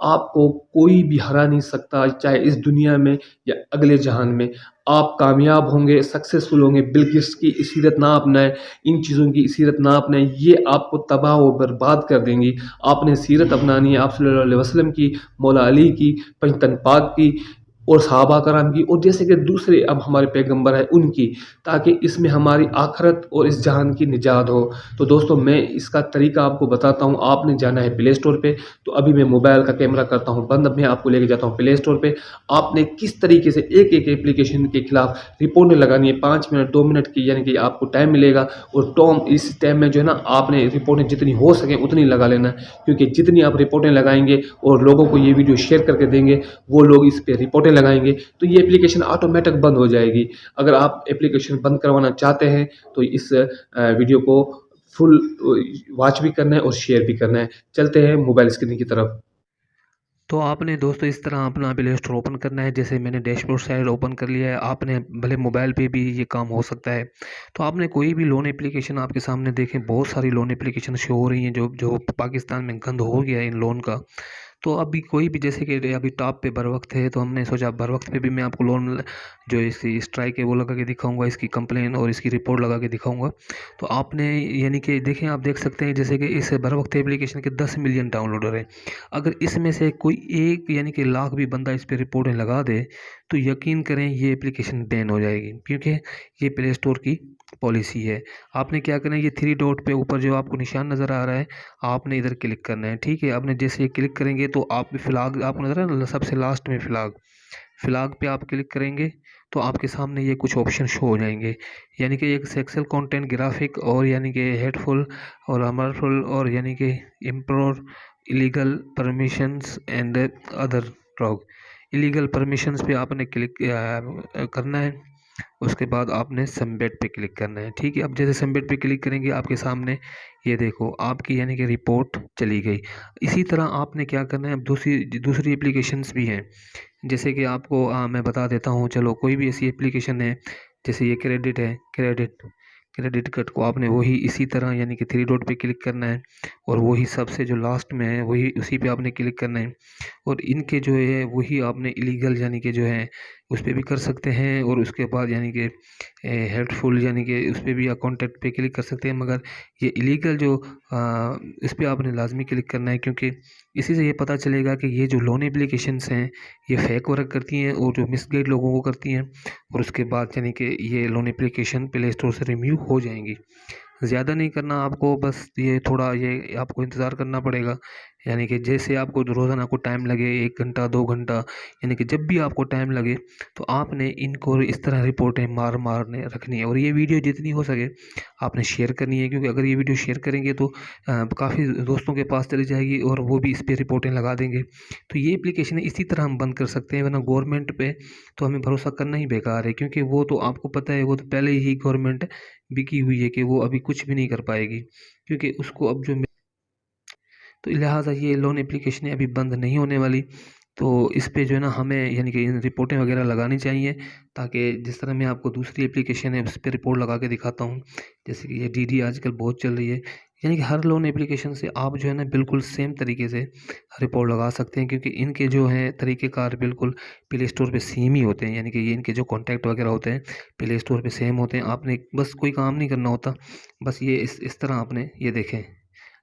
آپ کو کوئی بھی ہرا نہیں سکتا، چاہے اس دنیا میں یا اگلے جہان میں۔ آپ کامیاب ہوں گے، سکسیسفل ہوں گے۔ بل گیٹس کی سیرت نہ اپنائیں، ان چیزوں کی سیرت نہ اپنائیں، یہ آپ کو تباہ و برباد کر دیں گی۔ آپ نے سیرت اپنانی ہے آپ صلی اللہ علیہ وسلم کی، مولا علی کی، پنجتن پاک کی اور صحابہ کرام کی، اور جیسے کہ دوسرے اب ہمارے پیغمبر ہیں ان کی، تاکہ اس میں ہماری آخرت اور اس جہان کی نجات ہو۔ تو دوستو میں اس کا طریقہ آپ کو بتاتا ہوں۔ آپ نے جانا ہے پلے اسٹور پہ، تو ابھی میں موبائل کا کیمرہ کرتا ہوں بند، اب میں آپ کو لے کے جاتا ہوں پلے اسٹور پہ۔ آپ نے کس طریقے سے ایک ایک اپلیکیشن کے خلاف رپورٹیں لگانی ہے، 5 منٹ 2 منٹ کی، یعنی کہ آپ کو ٹائم ملے گا، اور اس ٹائم میں جو ہے نا آپ نے رپورٹیں جتنی ہو سکیں اتنی لگا لینا ہے، کیونکہ جتنی آپ رپورٹیں لگائیں گے اور لوگوں کو یہ ویڈیو شیئر کر کے دیں گے، وہ لوگ اس پہ رپورٹیں لگائیں گے، تو یہ اپلیکیشن آٹومیٹک بند ہو جائے گی۔ اگر آپ اپلیکیشن بند کروانا چاہتے ہیں تو اس ویڈیو کو فل واچ بھی کرنا ہے اور شیئر بھی کرنا ہے۔ چلتے ہیں موبائل اسکرین کی طرف۔ تو آپ نے دوستو اس طرح اپنا پلے اسٹور اوپن کرنا ہے، جیسے میں نے ڈیش بورڈ سائٹ اوپن کر لیا ہے۔ آپ نے بھلے موبائل پہ بھی یہ کام ہو سکتا ہے، تو آپ نے کوئی بھی لون اپلیکیشن آپ کے سامنے دیکھیں، بہت ساری لون اپلیکیشن شو ہو رہی ہیں جو پاکستان میں گند ہو گیا ہے ان لون کا۔ تو ابھی کوئی بھی جیسے کہ ابھی ٹاپ پہ بر وقت ہے، تو ہم نے سوچا بر وقت پہ بھی میں آپ کو لون جو اس کی اسٹرائک ہے وہ لگا کے دکھاؤں گا، اس کی کمپلین اور اس کی رپورٹ لگا کے دکھاؤں گا۔ تو آپ نے یعنی کہ دیکھیں، آپ دیکھ سکتے ہیں جیسے کہ اس بر وقت اپلیکیشن کے 10 ملین ڈاؤن لوڈر ہیں۔ اگر اس میں سے کوئی ایک یعنی کہ لاکھ بھی بندہ اس پہ رپورٹیں لگا دے تو یقین کریں یہ اپلیکیشن بین ہو جائے گی، کیونکہ یہ پلے اسٹور کی پالیسی ہے۔ آپ نے کیا کرنا ہے، یہ 3 ڈاٹ پہ اوپر جو آپ کو نشان نظر آ رہا ہے، آپ نے ادھر کلک کرنا ہے، ٹھیک ہے۔ آپ نے جیسے یہ کلک کریں گے تو آپ فلاگ آپ کو نظر ہے نا، سب سے لاسٹ میں فلاگ پہ آپ کلک کریں گے تو آپ کے سامنے یہ کچھ آپشن شو ہو جائیں گے، یعنی کہ ایک سیکسل کنٹینٹ گرافک، اور یعنی کہ ہیٹ فل اور ہارمفل، اور یعنی کہ improper illegal permissions and other drug. Illegal permissions پہ آپ نے کلک کرنا ہے، اس کے بعد آپ نے سبمٹ پہ کلک کرنا ہے، ٹھیک ہے۔ اب جیسے سبمٹ پہ کلک کریں گے آپ کے سامنے یہ دیکھو آپ کی یعنی کہ رپورٹ چلی گئی۔ اسی طرح آپ نے کیا کرنا ہے، اب دوسری اپلیکیشنز بھی ہیں، جیسے کہ آپ کو میں بتا دیتا ہوں، چلو کوئی بھی ایسی اپلیکیشن ہے، جیسے یہ کریڈٹ ہے، کریڈٹ کٹ کو آپ نے وہی اسی طرح یعنی کہ 3 ڈاٹ پہ کلک کرنا ہے، اور وہی سب سے جو لاسٹ میں ہے وہی اسی پہ آپ نے کلک کرنا ہے، اور ان کے جو ہے وہی آپ نے ایلیگل یعنی کہ جو ہے اس پہ بھی کر سکتے ہیں، اور اس کے بعد یعنی کہ ہیٹ فل یعنی کہ اس پہ بھی کانٹیکٹ پہ کلک کر سکتے ہیں، مگر یہ ایلیگل جو اس پہ آپ نے لازمی کلک کرنا ہے، کیونکہ اسی سے یہ پتہ چلے گا کہ یہ جو لون اپلیکیشنس ہیں یہ فیک ورک کرتی ہیں اور جو مس گائیڈ لوگوں کو کرتی ہیں، اور اس کے بعد یعنی کہ یہ لون اپلیکیشن پلے اسٹور سے ریموو ہو جائیں گی۔ زیادہ نہیں کرنا آپ کو، بس یہ تھوڑا یہ آپ کو انتظار کرنا پڑے گا، یعنی کہ جیسے آپ کو روزانہ کو ٹائم لگے 1 گھنٹہ 2 گھنٹہ، یعنی کہ جب بھی آپ کو ٹائم لگے تو آپ نے ان کو اس طرح رپورٹیں مارنے رکھنی ہے، اور یہ ویڈیو جتنی ہو سکے آپ نے شیئر کرنی ہے، کیونکہ اگر یہ ویڈیو شیئر کریں گے تو کافی دوستوں کے پاس چلی جائے گی اور وہ بھی اس پہ رپورٹیں لگا دیں گے۔ تو یہ اپلیکیشن اسی طرح ہم بند کر سکتے ہیں، ورنہ گورنمنٹ پہ تو ہمیں بھروسہ کرنا ہی بیکار ہے، کیونکہ وہ تو آپ کو پتہ ہے وہ تو پہلے ہی گورنمنٹ بکی ہوئی ہے کہ وہ ابھی کچھ بھی نہیں کر پائے گی، کیونکہ اس کو اب جو تو لہٰذا یہ لون اپلیکیشنیں ابھی بند نہیں ہونے والی۔ تو اس پہ جو ہے نا ہمیں یعنی کہ رپورٹیں وغیرہ لگانی چاہیے، تاکہ جس طرح میں آپ کو دوسری اپلیکیشن ہے اس پہ رپورٹ لگا کے دکھاتا ہوں، جیسے کہ یہ ڈی ڈی آج کل بہت چل رہی ہے، یعنی کہ ہر لون اپلیکیشن سے آپ جو ہے نا بالکل سیم طریقے سے رپورٹ لگا سکتے ہیں، کیونکہ ان کے جو ہیں طریقہ کار بالکل پلے اسٹور پہ سیم ہی ہوتے ہیں، یعنی کہ یہ ان کے جو کانٹیکٹ وغیرہ ہوتے ہیں پلے اسٹور پہ سیم ہوتے ہیں۔ آپ نے بس کوئی کام نہیں کرنا ہوتا، بس یہ اس طرح آپ نے یہ دیکھیں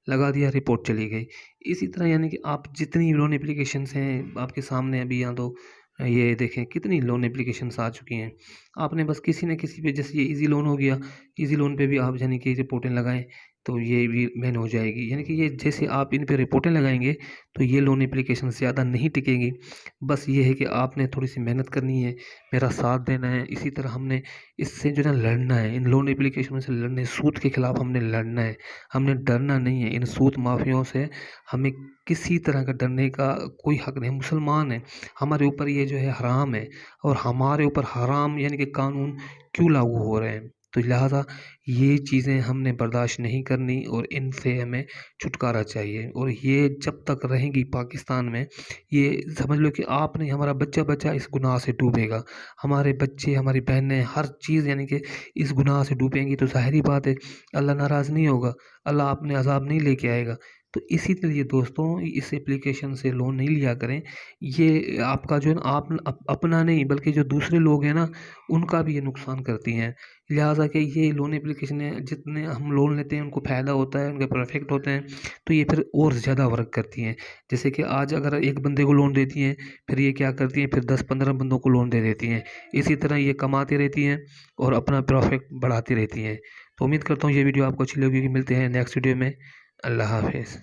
لگا دیا، رپورٹ چلی گئی۔ اسی طرح یعنی کہ آپ جتنی لون اپلیکیشنس ہیں آپ کے سامنے ابھی، یہاں تو یہ دیکھیں کتنی لون اپلیکیشنس آ چکی ہیں، آپ نے بس کسی نہ کسی پہ، جیسے یہ ایزی لون ہو گیا، ایزی لون پہ بھی آپ یعنی کہ رپورٹیں لگائیں تو یہ بھی بین ہو جائے گی، یعنی کہ یہ جیسے آپ ان پہ رپورٹیں لگائیں گے تو یہ لون اپلیکیشن زیادہ نہیں ٹکیں گی۔ بس یہ ہے کہ آپ نے تھوڑی سی محنت کرنی ہے، میرا ساتھ دینا ہے، اسی طرح ہم نے اس سے جو ہے نا لڑنا ہے، ان لون اپلیکیشنوں سے لڑنے، سود کے خلاف ہم نے لڑنا ہے، ہم نے ڈرنا نہیں ہے، ان سود مافیاؤں سے ہمیں کسی طرح کا ڈرنے کا کوئی حق نہیں۔ مسلمان ہیں، ہمارے اوپر یہ جو ہے حرام ہے، اور ہمارے اوپر حرام یعنی کہ قانون کیوں لاگو ہو رہے ہیں، تو لہٰذا یہ چیزیں ہم نے برداشت نہیں کرنی، اور ان سے ہمیں چھٹکارا چاہیے، اور یہ جب تک رہیں گی پاکستان میں، یہ سمجھ لو کہ آپ نہیں، ہمارا بچہ بچہ اس گناہ سے ڈوبے گا، ہمارے بچے ہماری بہنیں ہر چیز یعنی کہ اس گناہ سے ڈوبیں گی، تو ظاہری بات ہے اللہ ناراض نہیں ہوگا، اللہ اپنے عذاب نہیں لے کے آئے گا۔ تو اسی لیے دوستوں اس اپلیکیشن سے لون نہیں لیا کریں، یہ آپ کا جو ہے نا آپ اپنا نہیں بلکہ جو دوسرے لوگ ہیں نا ان کا بھی یہ نقصان کرتی ہیں، لہٰذا کہ یہ لون اپلیکیشنیں جتنے ہم لون لیتے ہیں ان کو فائدہ ہوتا ہے، ان کے پروفٹ ہوتے ہیں، تو یہ پھر اور زیادہ ورک کرتی ہیں، جیسے کہ آج اگر ایک بندے کو لون دیتی ہیں پھر یہ کیا کرتی ہیں، پھر 10-15 بندوں کو لون دے دیتی ہیں، اسی طرح یہ کماتی رہتی ہیں اور اپنا پروفٹ بڑھاتی رہتی ہیں۔ تو امید کرتا ہوں یہ ویڈیو آپ کو اچھی لگے گی، ملتے ہیں نیکسٹ ویڈیو میں، اللہ حافظ۔